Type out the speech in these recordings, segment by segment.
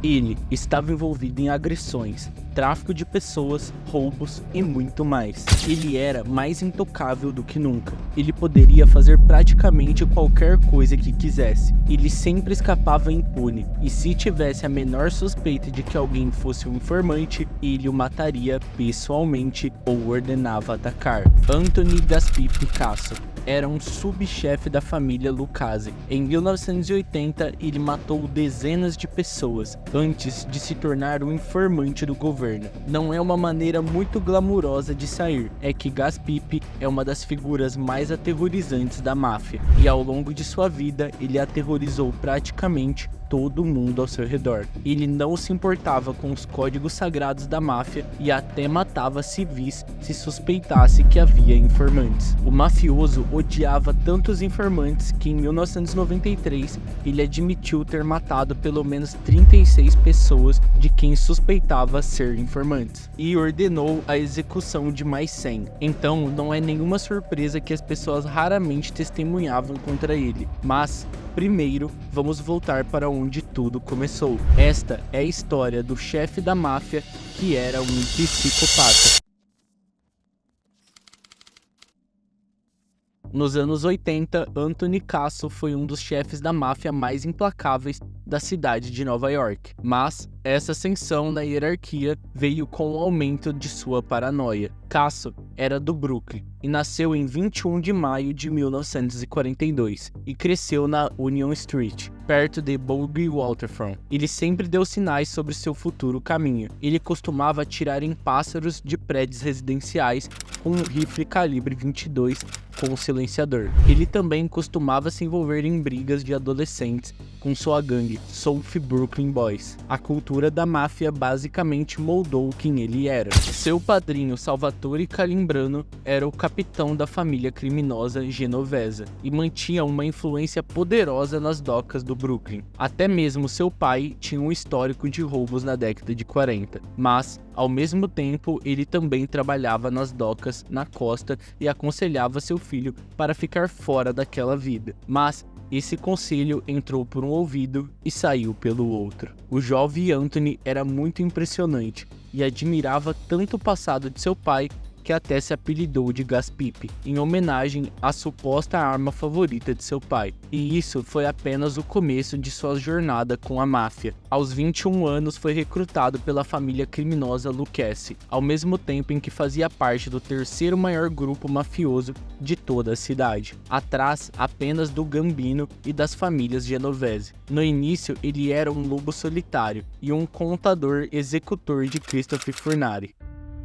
Ele estava envolvido em agressões, tráfico de pessoas, roubos e muito mais. Ele era mais intocável do que nunca. Ele poderia fazer praticamente qualquer coisa que quisesse. Ele sempre escapava impune, e se tivesse a menor suspeita de que alguém fosse um informante, ele o mataria pessoalmente ou ordenava atacar. Anthony Gaspee Picasso era um subchefe da família Lucchese. Em 1980, ele matou dezenas de pessoas antes de se tornar um informante do governo. Não é uma maneira muito glamurosa de sair, é que Gaspee é uma das figuras mais aterrorizantes da máfia, e ao longo de sua vida ele aterrorizou praticamente todo mundo ao seu redor. Ele não se importava com os códigos sagrados da máfia e até matava civis se suspeitasse que havia informantes. O mafioso odiava tantos informantes que em 1993 ele admitiu ter matado pelo menos 36 pessoas de quem suspeitava ser informantes e ordenou a execução de mais 100. Então não é nenhuma surpresa que as pessoas raramente testemunhavam contra ele, mas primeiro, vamos voltar para onde tudo começou. Esta é a história do chefe da máfia que era um psicopata. Nos anos 80, Anthony Casso foi um dos chefes da máfia mais implacáveis da cidade de Nova York, mas essa ascensão na hierarquia veio com o aumento de sua paranoia. Casso era do Brooklyn e nasceu em 21 de maio de 1942 e cresceu na Union Street, perto de Bogey Waterfront. Ele sempre deu sinais sobre seu futuro caminho. Ele costumava atirar em pássaros de prédios residenciais com um rifle calibre 22 com um silenciador. Ele também costumava se envolver em brigas de adolescentes com sua gangue, South Brooklyn Boys. A cultura da máfia basicamente moldou quem ele era. Seu padrinho, Salvatore Calimbrano, era o capitão da família criminosa genovesa e mantinha uma influência poderosa nas docas do Brooklyn. Até mesmo seu pai tinha um histórico de roubos na década de 40, mas ao mesmo tempo ele também trabalhava nas docas na costa e aconselhava seu filho para ficar fora daquela vida. Mas esse conselho entrou por um ouvido e saiu pelo outro. O jovem Anthony era muito impressionante e admirava tanto o passado de seu pai que até se apelidou de Gaspee, em homenagem à suposta arma favorita de seu pai. E isso foi apenas o começo de sua jornada com a máfia. Aos 21 anos foi recrutado pela família criminosa Lucchese, ao mesmo tempo em que fazia parte do terceiro maior grupo mafioso de toda a cidade, atrás apenas do Gambino e das famílias Genovese. No início ele era um lobo solitário e um contador executor de Christopher Furnari.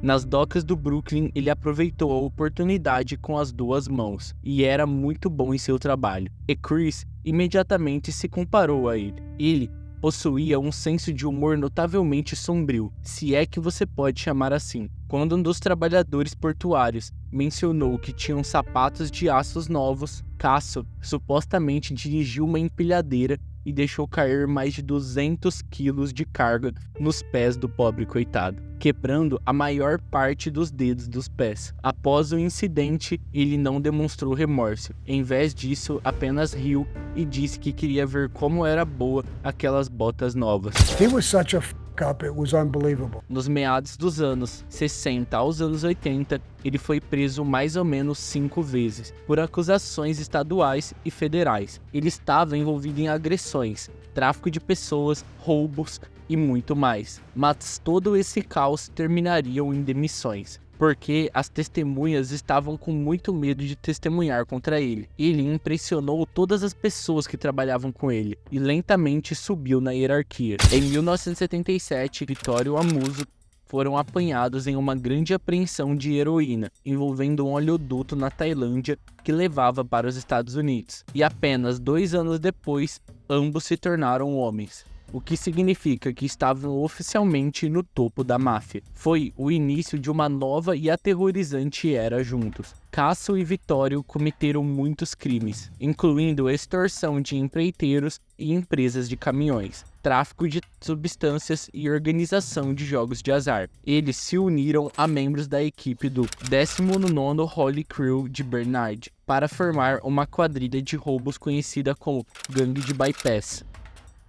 Nas docas do Brooklyn, ele aproveitou a oportunidade com as duas mãos, e era muito bom em seu trabalho. E Chris imediatamente se comparou a ele. Ele possuía um senso de humor notavelmente sombrio, se é que você pode chamar assim. Quando um dos trabalhadores portuários mencionou que tinham sapatos de aços novos, Casso supostamente dirigiu uma empilhadeira e deixou cair mais de 200 quilos de carga nos pés do pobre coitado, quebrando a maior parte dos dedos dos pés. Após o incidente, ele não demonstrou remorso. Em vez disso, apenas riu e disse que queria ver como era boa aquelas botas novas. He was such a up, it was unbelievable. Nos meados dos anos 60 aos anos 80, ele foi preso mais ou menos 5 vezes, por acusações estaduais e federais. Ele estava envolvido em agressões, tráfico de pessoas, roubos e muito mais. Mas todo esse caos terminaria em demissões, porque as testemunhas estavam com muito medo de testemunhar contra ele. Ele impressionou todas as pessoas que trabalhavam com ele e lentamente subiu na hierarquia. Em 1977, Vittorio Amuso foram apanhados em uma grande apreensão de heroína, envolvendo um oleoduto na Tailândia que levava para os Estados Unidos. E apenas 2 anos depois, ambos se tornaram homens, o que significa que estavam oficialmente no topo da máfia. Foi o início de uma nova e aterrorizante era juntos. Casso e Vittorio cometeram muitos crimes, incluindo extorsão de empreiteiros e empresas de caminhões, tráfico de substâncias e organização de jogos de azar. Eles se uniram a membros da equipe do 19º Holy Crew de Bernard para formar uma quadrilha de roubos conhecida como Gangue de Bypass.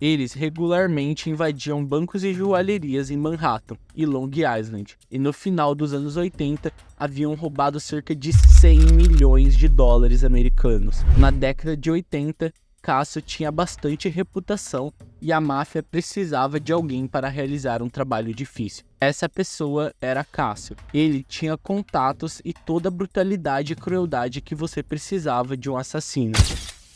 Eles regularmente invadiam bancos e joalherias em Manhattan e Long Island, e no final dos anos 80 haviam roubado cerca de 100 milhões de dólares americanos. Na década de 80, Cassio tinha bastante reputação e a máfia precisava de alguém para realizar um trabalho difícil. Essa pessoa era Cassio. Ele tinha contatos e toda a brutalidade e crueldade que você precisava de um assassino.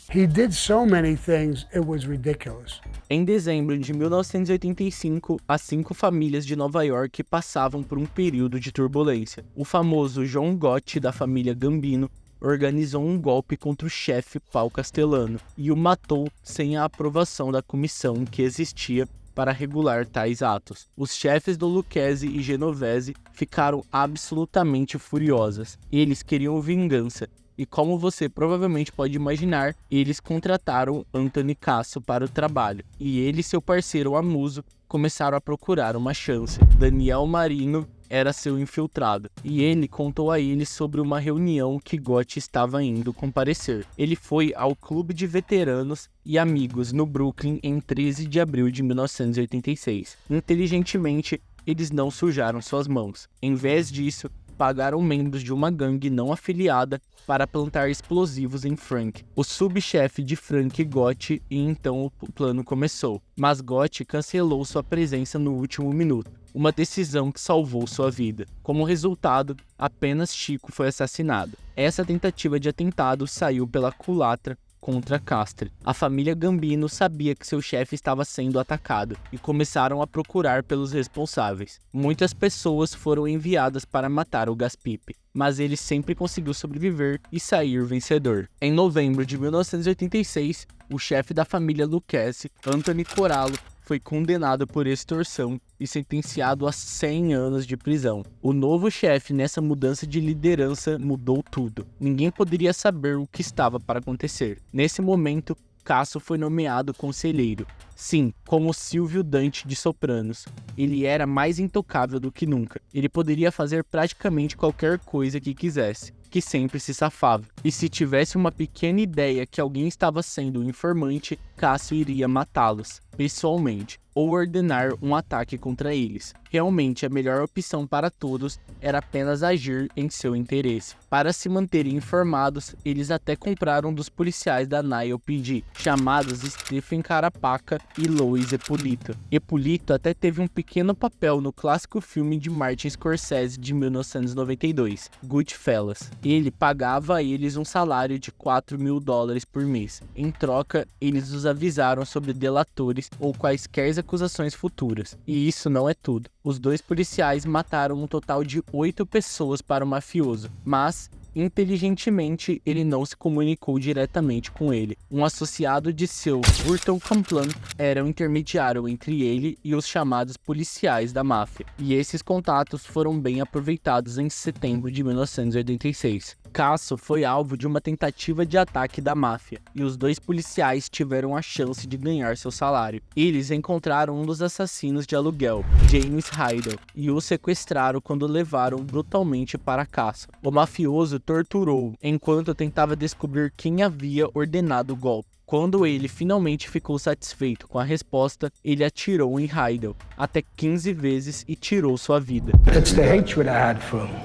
He did so many things, it was ridiculous. Em dezembro de 1985, as 5 famílias de Nova York passavam por um período de turbulência. O famoso John Gotti, da família Gambino, organizou um golpe contra o chefe Paul Castellano e o matou sem a aprovação da comissão que existia para regular tais atos. Os chefes do Lucchese e Genovese ficaram absolutamente furiosas. Eles queriam vingança. E como você provavelmente pode imaginar, eles contrataram Anthony Cassio para o trabalho. E ele e seu parceiro Amuso começaram a procurar uma chance. Daniel Marino era seu infiltrado, e ele contou a eles sobre uma reunião que Gotti estava indo comparecer. Ele foi ao Clube de Veteranos e Amigos no Brooklyn em 13 de abril de 1986. Inteligentemente, eles não sujaram suas mãos. Em vez disso, pagaram membros de uma gangue não afiliada para plantar explosivos em Frank, o subchefe de Frank Gotti, e então o plano começou. Mas Gotti cancelou sua presença no último minuto, uma decisão que salvou sua vida. Como resultado, apenas Chico foi assassinado. Essa tentativa de atentado saiu pela culatra contra Castre. A família Gambino sabia que seu chefe estava sendo atacado e começaram a procurar pelos responsáveis. Muitas pessoas foram enviadas para matar o Gaspipe, mas ele sempre conseguiu sobreviver e sair vencedor. Em novembro de 1986, o chefe da família Lucchese, Anthony Corallo, foi condenado por extorsão e sentenciado a 100 anos de prisão. O novo chefe, nessa mudança de liderança, mudou tudo. Ninguém poderia saber o que estava para acontecer. Nesse momento, Cassio foi nomeado conselheiro. Sim, como Silvio Dante de Sopranos. Ele era mais intocável do que nunca. Ele poderia fazer praticamente qualquer coisa que quisesse, que sempre se safava. E se tivesse uma pequena ideia que alguém estava sendo um informante, Cassio iria matá-los, pessoalmente, ou ordenar um ataque contra eles. Realmente, a melhor opção para todos era apenas agir em seu interesse. Para se manterem informados, eles até compraram dos policiais da NYPD, chamados Stephen Carapaca e Louis Eppolito. Eppolito até teve um pequeno papel no clássico filme de Martin Scorsese de 1992, Goodfellas. Ele pagava a eles um salário de $4.000 por mês. Em troca, eles os avisaram sobre delatores ou quaisquer acusações futuras. E isso não é tudo. Os 2 policiais mataram um total de 8 pessoas para o mafioso, mas inteligentemente, ele não se comunicou diretamente com ele. Um associado de seu, Burton Kaplan, era o intermediário entre ele e os chamados policiais da máfia, e esses contatos foram bem aproveitados em setembro de 1986. Cassio foi alvo de uma tentativa de ataque da máfia, e os 2 policiais tiveram a chance de ganhar seu salário. Eles encontraram um dos assassinos de aluguel, James Heidel, e o sequestraram quando o levaram brutalmente para Cassio. O mafioso torturou enquanto tentava descobrir quem havia ordenado o golpe. Quando ele finalmente ficou satisfeito com a resposta, ele atirou em Heidel até 15 vezes e tirou sua vida. That's the hatred I had for him.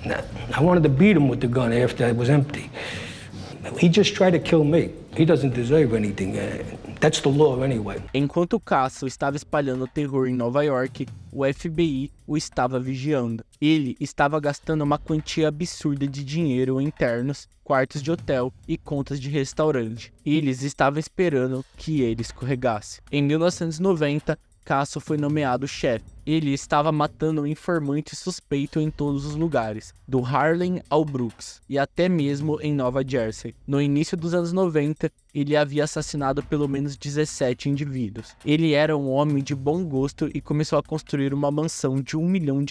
I wanted to beat him with the gun after it was empty. He just tried to kill me. He doesn't deserve anything. That's the law anyway. Enquanto Cassio estava espalhando terror em Nova York, o FBI o estava vigiando. Ele estava gastando uma quantia absurda de dinheiro em ternos, quartos de hotel e contas de restaurante. Eles estavam esperando que ele escorregasse. Em 1990, Cassio foi nomeado chefe. Ele estava matando um informante suspeito em todos os lugares, do Harlem ao Brooks, e até mesmo em Nova Jersey. No início dos anos 90, ele havia assassinado pelo menos 17 indivíduos. Ele era um homem de bom gosto e começou a construir uma mansão de $1 milhão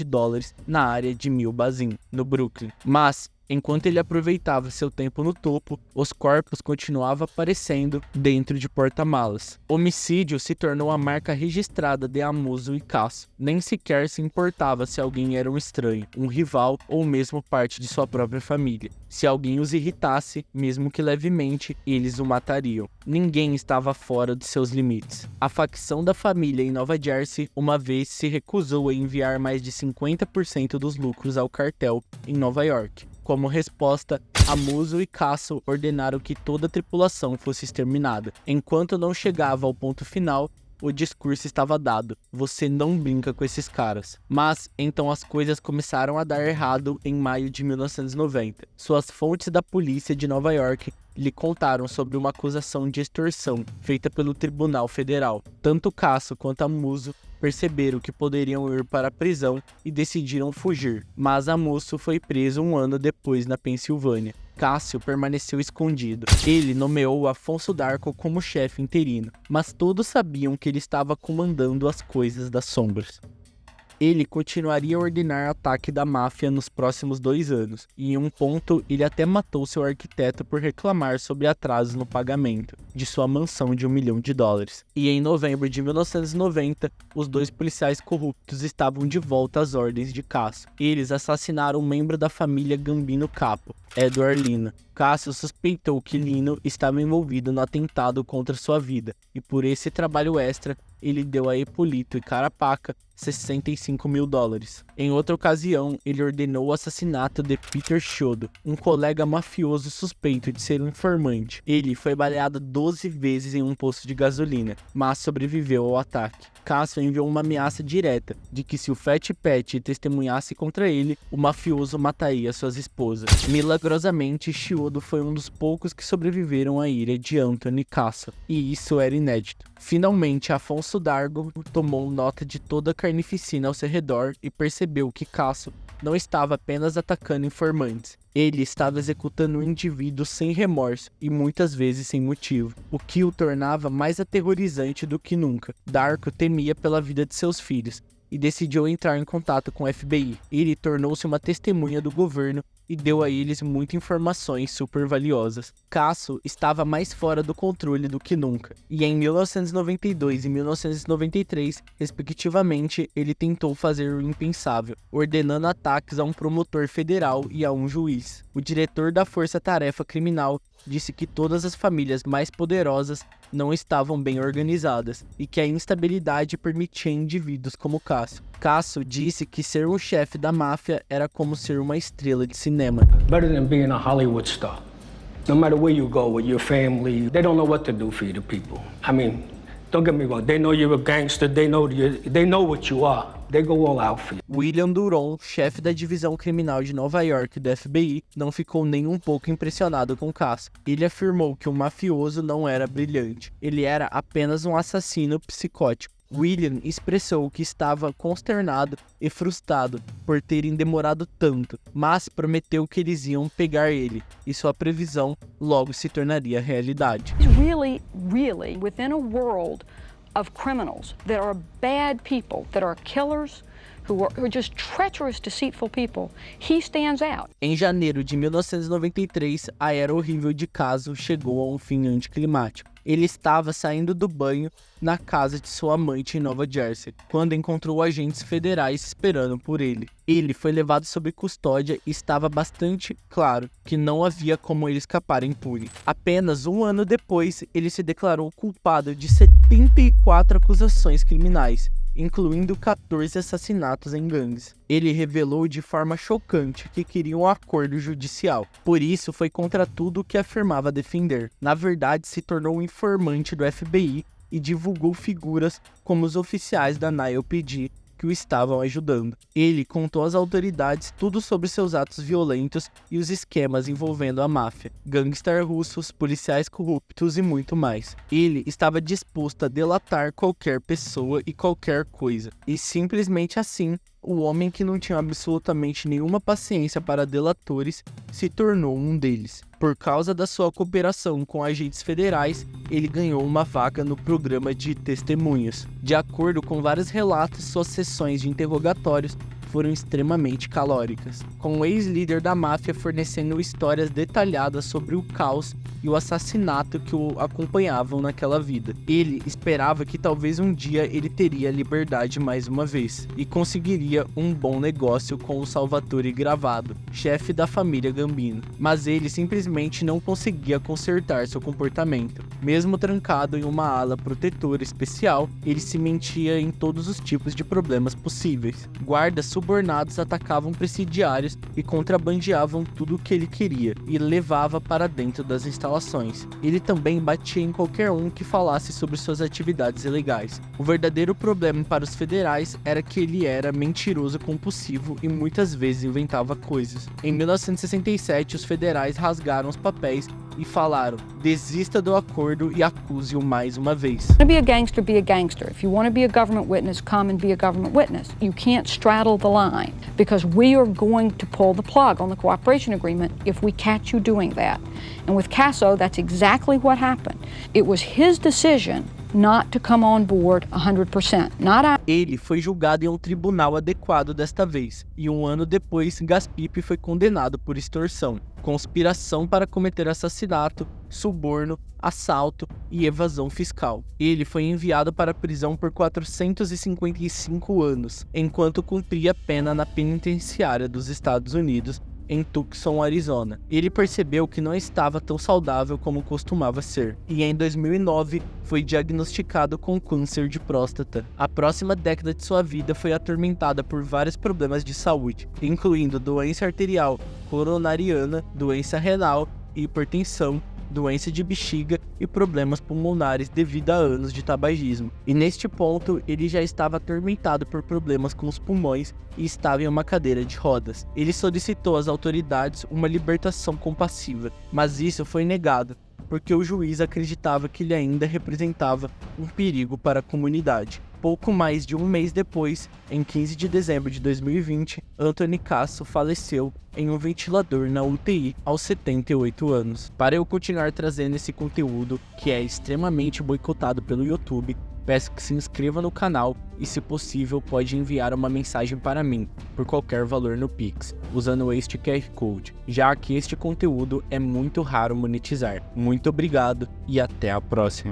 na área de Milbazin, no Brooklyn. Mas Enquanto ele aproveitava seu tempo no topo, os corpos continuavam aparecendo dentro de porta-malas. Homicídio se tornou a marca registrada de Amuso e Casso. Nem sequer se importava se alguém era um estranho, um rival ou mesmo parte de sua própria família. Se alguém os irritasse, mesmo que levemente, eles o matariam. Ninguém estava fora de seus limites. A facção da família em Nova Jersey uma vez se recusou a enviar mais de 50% dos lucros ao cartel em Nova York. Como resposta, Amuso e Casso ordenaram que toda a tripulação fosse exterminada. Enquanto não chegava ao ponto final, o discurso estava dado: você não brinca com esses caras. Mas, então as coisas começaram a dar errado em maio de 1990. Suas fontes da polícia de Nova York lhe contaram sobre uma acusação de extorsão feita pelo Tribunal Federal. Tanto Casso quanto Amuso perceberam que poderiam ir para a prisão e decidiram fugir, mas Amuso foi preso um ano depois na Pensilvânia. Cássio permaneceu escondido. Ele nomeou Afonso D'Arco como chefe interino, mas todos sabiam que ele estava comandando as coisas das sombras. Ele continuaria a ordenar ataque da máfia nos próximos 2 anos, e em um ponto ele até matou seu arquiteto por reclamar sobre atrasos no pagamento de sua mansão de $1 milhão. E em novembro de 1990, os 2 policiais corruptos estavam de volta às ordens de Cássio. Eles assassinaram um membro da família Gambino Capo, Edward Lino. Cássio suspeitou que Lino estava envolvido no atentado contra sua vida, e por esse trabalho extra, ele deu a Ippolito e Carapaca $65 mil. Em outra ocasião, ele ordenou o assassinato de Peter Chodo, um colega mafioso suspeito de ser um informante. Ele foi baleado 12 vezes em um posto de gasolina, mas sobreviveu ao ataque. Cássio enviou uma ameaça direta de que se o Fat Pat testemunhasse contra ele, o mafioso mataria suas esposas. Milagrosamente, Chiodo foi um dos poucos que sobreviveram à ira de Anthony Cássio, e isso era inédito. Finalmente, Afonso D'Arco tomou nota de toda a carnificina ao seu redor e percebeu que Cássio não estava apenas atacando informantes. Ele estava executando um indivíduo sem remorso e muitas vezes sem motivo, o que o tornava mais aterrorizante do que nunca. D'Arco temia pela vida de seus filhos e decidiu entrar em contato com o FBI. Ele tornou-se uma testemunha do governo e deu a eles muitas informações super valiosas. Cássio estava mais fora do controle do que nunca, e em 1992 e 1993, respectivamente, ele tentou fazer o impensável, ordenando ataques a um promotor federal e a um juiz. O diretor da Força Tarefa Criminal disse que todas as famílias mais poderosas não estavam bem organizadas e que a instabilidade permitia indivíduos como Cássio. Cássio disse que ser um chefe da máfia era como ser uma estrela de cinema. Better than being a Hollywood star. No matter where you go with your family, they don't know what to do for you, the people. I mean, don't get me wrong, they know you're a gangster, they know what you are. They go all out for you. William Duron, chefe da divisão criminal de Nova York do FBI, não ficou nem um pouco impressionado com Cássio. Ele afirmou que o mafioso não era brilhante, ele era apenas um assassino psicótico. William expressou que estava consternado e frustrado por terem demorado tanto, mas prometeu que eles iam pegar ele, e sua previsão logo se tornaria realidade. Really, within a world of criminals that are bad people, that are killers, who are just treacherous, deceitful people, he stands out. Em janeiro de 1993, a era horrível de Cássio chegou a um fim anticlimático. Ele estava saindo do banho na casa de sua amante em Nova Jersey, quando encontrou agentes federais esperando por ele. Ele foi levado sob custódia e estava bastante claro que não havia como ele escapar impune. Apenas um ano depois, ele se declarou culpado de 74 acusações criminais, incluindo 14 assassinatos em gangues. Ele revelou de forma chocante que queria um acordo judicial, por isso foi contra tudo o que afirmava defender. Na verdade, se tornou um informante do FBI e divulgou figuras como os oficiais da NYPD que o estavam ajudando. Ele contou às autoridades tudo sobre seus atos violentos e os esquemas envolvendo a máfia, gangsters russos, policiais corruptos e muito mais. Ele estava disposto a delatar qualquer pessoa e qualquer coisa, e simplesmente assim, o homem que não tinha absolutamente nenhuma paciência para delatores se tornou um deles. Por causa da sua cooperação com agentes federais, ele ganhou uma vaga no programa de testemunhas. De acordo com vários relatos, suas sessões de interrogatórios foram extremamente calóricas, com o ex-líder da máfia fornecendo histórias detalhadas sobre o caos e o assassinato que o acompanhavam naquela vida. Ele esperava que talvez um dia ele teria liberdade mais uma vez e conseguiria um bom negócio com o Salvatore Gravado, chefe da família Gambino, mas ele simplesmente não conseguia consertar seu comportamento. Mesmo trancado em uma ala protetora especial, ele se metia em todos os tipos de problemas possíveis. Guardas subornados atacavam presidiários e contrabandeavam tudo o que ele queria e levava para dentro das instalações. Ele também batia em qualquer um que falasse sobre suas atividades ilegais. O verdadeiro problema para os federais era que ele era mentiroso compulsivo e muitas vezes inventava coisas. Em 1967, os federais rasgaram os papéis e falaram: desista do acordo e acuse-o mais uma vez. To be a gangster, be a gangster. If you want to be a government witness, come and be a government witness. You can't straddle the line because we are going to pull the plug on the cooperation agreement if we catch you doing that. And with Casso, that's exactly what happened. It was his decision not to come on board 100%. Ele foi julgado em um tribunal adequado desta vez, e um ano depois, Gaspipe foi condenado por extorsão, conspiração para cometer assassinato, suborno, assalto e evasão fiscal. Ele foi enviado para a prisão por 455 anos, enquanto cumpria pena na penitenciária dos Estados Unidos, em Tucson, Arizona. Ele percebeu que não estava tão saudável como costumava ser, e em 2009 foi diagnosticado com câncer de próstata. A próxima década de sua vida foi atormentada por vários problemas de saúde, incluindo doença arterial coronariana, doença renal, hipertensão, doença de bexiga e problemas pulmonares devido a anos de tabagismo. E neste ponto, ele já estava atormentado por problemas com os pulmões e estava em uma cadeira de rodas. Ele solicitou às autoridades uma libertação compassiva, mas isso foi negado, porque o juiz acreditava que ele ainda representava um perigo para a comunidade. Pouco mais de um mês depois, em 15 de dezembro de 2020, Anthony Casso faleceu em um ventilador na UTI aos 78 anos. Para eu continuar trazendo esse conteúdo, que é extremamente boicotado pelo YouTube, peço que se inscreva no canal e, se possível, pode enviar uma mensagem para mim, por qualquer valor no Pix, usando este QR Code, já que este conteúdo é muito raro monetizar. Muito obrigado e até a próxima.